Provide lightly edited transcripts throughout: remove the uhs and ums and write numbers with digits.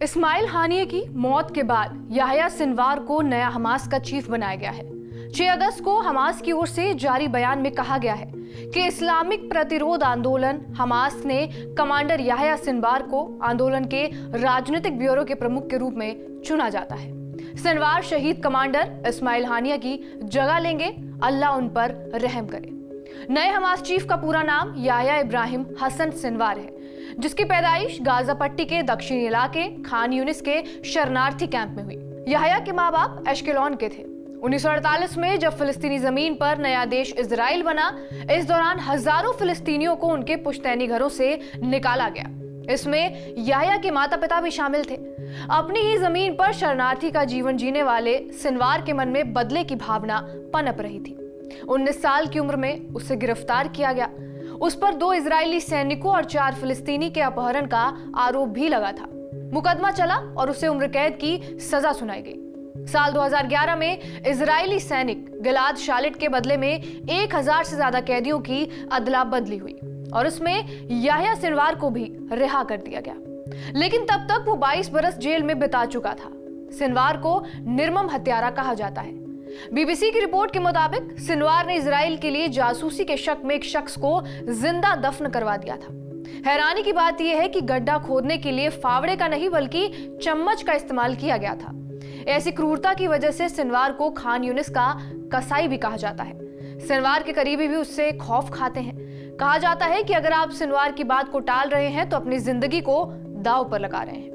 इस्माइल हानिये की मौत के बाद याह्या सिनवार को नया हमास का चीफ बनाया गया है। 6 अगस्त को हमास की ओर से जारी बयान में कहा गया है कि इस्लामिक प्रतिरोध आंदोलन हमास ने कमांडर याह्या सिनवार को आंदोलन के राजनीतिक ब्यूरो के प्रमुख के रूप में चुना जाता है। सिनवार शहीद कमांडर इस्माइल हानिया की जगह लेंगे, अल्लाह उन पर रहम करे। नए हमास चीफ का पूरा नाम याह्या इब्राहिम हसन सिनवार है, जिसकी पैदाइश गाजा पट्टी के दक्षिणी इलाके खान यूनिस के शरणार्थी कैंप में हुई। याह्या के माँ बाप एश्केलॉन के थे। 1948 में जब फिलिस्तीनी जमीन पर नया देश इजराइल बना, इस दौरान हजारों फिलिस्तीनियों को उनके पुश्तैनी घरों से निकाला गया। इसमें याह्या के माता पिता भी शामिल थे। अपनी ही जमीन पर शरणार्थी का जीवन जीने वाले सिनवार के मन में बदले की भावना पनप रही थी। 19 साल की उम्र में उसे गिरफ्तार किया गया। उस पर 2 इजरायली सैनिकों और 4 फिलिस्तीनी के अपहरण का आरोप भी लगा था। मुकदमा चला और उसे उम्र कैद की सजा सुनाई गई। साल 2011 में इजरायली सैनिक गिलाद शालिट के बदले में 1000 से ज्यादा कैदियों की अदला बदली हुई और उसमें याह्या सिनवार को भी रिहा कर दिया गया। लेकिन तब तक वो 22 बरस जेल में बिता चुका था। सिनवार को निर्मम हत्यारा कहा जाता है। बीबीसी की रिपोर्ट के मुताबिक सिनवार ने इजराइल के लिए जासूसी के शक में एक शख्स को जिंदा दफन करवा दिया था। हैरानी की बात यह है कि गड्ढा खोदने के लिए फावड़े का नहीं बल्कि चम्मच का इस्तेमाल किया गया था। ऐसी क्रूरता की वजह से सिनवार को खान यूनिस का कसाई भी कहा जाता है। सिनवार के करीबी भी उससे खौफ खाते हैं। कहा जाता है कि अगर आप सिनवार की बात को टाल रहे हैं तो अपनी जिंदगी को दांव पर लगा रहे हैं।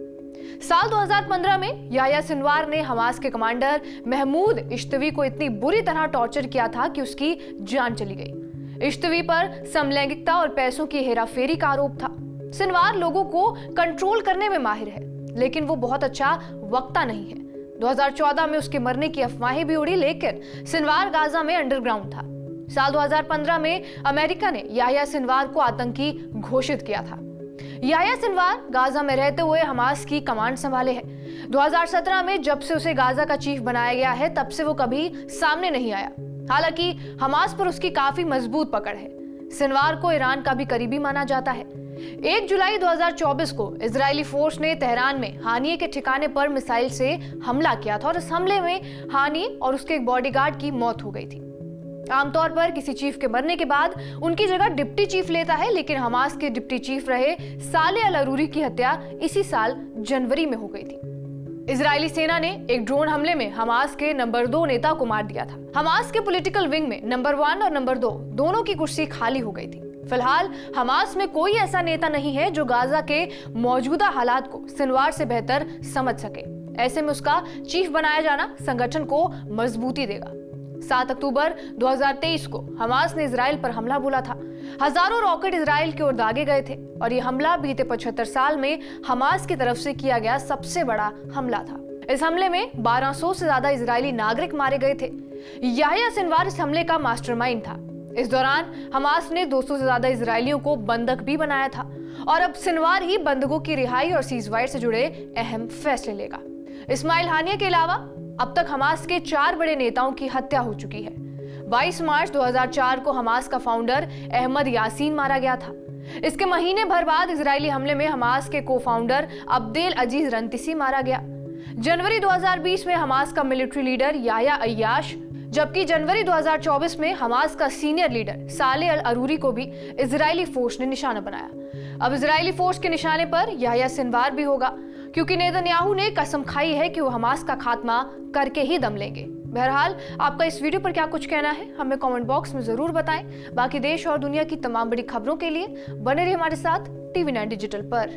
साल 2015 में याह्या सिनवार ने हमास के कमांडर महमूद इश्तवी को इतनी बुरी तरह टॉर्चर किया था कि उसकी जान चली गई। इश्तवी पर समलैंगिकता और पैसों की हेराफेरी का आरोप था। सिनवार लोगों को कंट्रोल करने में माहिर है, लेकिन वो बहुत अच्छा वक्ता नहीं है। 2014 में उसके मरने की अफवाहें भी उड़ी, लेकिन सिनवार गाजा में अंडरग्राउंड था। साल 2015 में अमेरिका ने याह्या सिनवार को आतंकी घोषित किया था। याह्या सिनवार गाजा में रहते हुए हमास की कमांड संभाले है। 2017 में जब से उसे गाजा का चीफ बनाया गया है, तब से वो कभी सामने नहीं आया। हालांकि हमास पर उसकी काफी मजबूत पकड़ है। सिनवार को ईरान का भी करीबी माना जाता है। 1 जुलाई 2024 को इजरायली फोर्स ने तेहरान में हानिये के ठिकाने पर मिसाइल से हमला किया था और इस हमले में हानिये और उसके एक बॉडीगार्ड की मौत हो गई थी। आमतौर पर किसी चीफ के मरने के बाद उनकी जगह डिप्टी चीफ लेता है, लेकिन हमास के डिप्टी चीफ रहे सालेह अल अरूरी की हत्या इसी साल जनवरी में हो गई थी। इजरायली सेना ने एक ड्रोन हमले में हमास के नंबर 2 नेता को मार दिया था। हमास के पॉलिटिकल विंग में नंबर 1 और नंबर 2 दोनों की कुर्सी खाली हो गई थी। फिलहाल हमास में कोई ऐसा नेता नहीं है जो गाजा के मौजूदा हालात को सिनवार से बेहतर समझ सके। ऐसे में उसका चीफ बनाया जाना संगठन को मजबूती देगा। 7 अक्टूबर 2023 को हमास ने इजराइल पर हमला बोला था। हजारों रॉकेट इजराइल की ओर दागे गए थे और ये हमला बीते 75 साल में हमास की तरफ से किया गया सबसे बड़ा हमला था। इस हमले में 1200 से ज्यादा इजरायली नागरिक मारे गए थे। याह्या सिनवार इस हमले का मास्टरमाइंड था। इस दौरान हमास ने 200 से ज्यादा इजरायलियों को बंधक भी बनाया था और अब सिनवार ही बंधकों की रिहाई और सीजफायर से जुड़े अहम फैसले लेगा। इस्माइल हानिया के अलावा अब तक हमास के 4 बड़े नेताओं की हत्या हो चुकी है। 22 मार्च 2004 को हमास का फाउंडर अहमद यासीन मारा गया था। इसके महीने भर बाद इजरायली हमले में हमास के को फाउंडर अब्देल अजीज रंतीसी मारा गया। जनवरी 2020 में हमास का मिलिट्री लीडर याह्या अय्याश, जबकि जनवरी 2024 में हमास का सीनियर लीडर सालेह अल अरूरी को भी इजरायली फोर्स ने निशाना बनाया। अब इजरायली फोर्स के निशाने पर याह्या सिनवार भी होगा, क्योंकि नेतन्याहू ने कसम खाई है कि वो हमास का खात्मा करके ही दम लेंगे। बहरहाल, आपका इस वीडियो पर क्या कुछ कहना है हमें कमेंट बॉक्स में जरूर बताएं। बाकी देश और दुनिया की तमाम बड़ी खबरों के लिए बने रहिए हमारे साथ TV9 डिजिटल पर।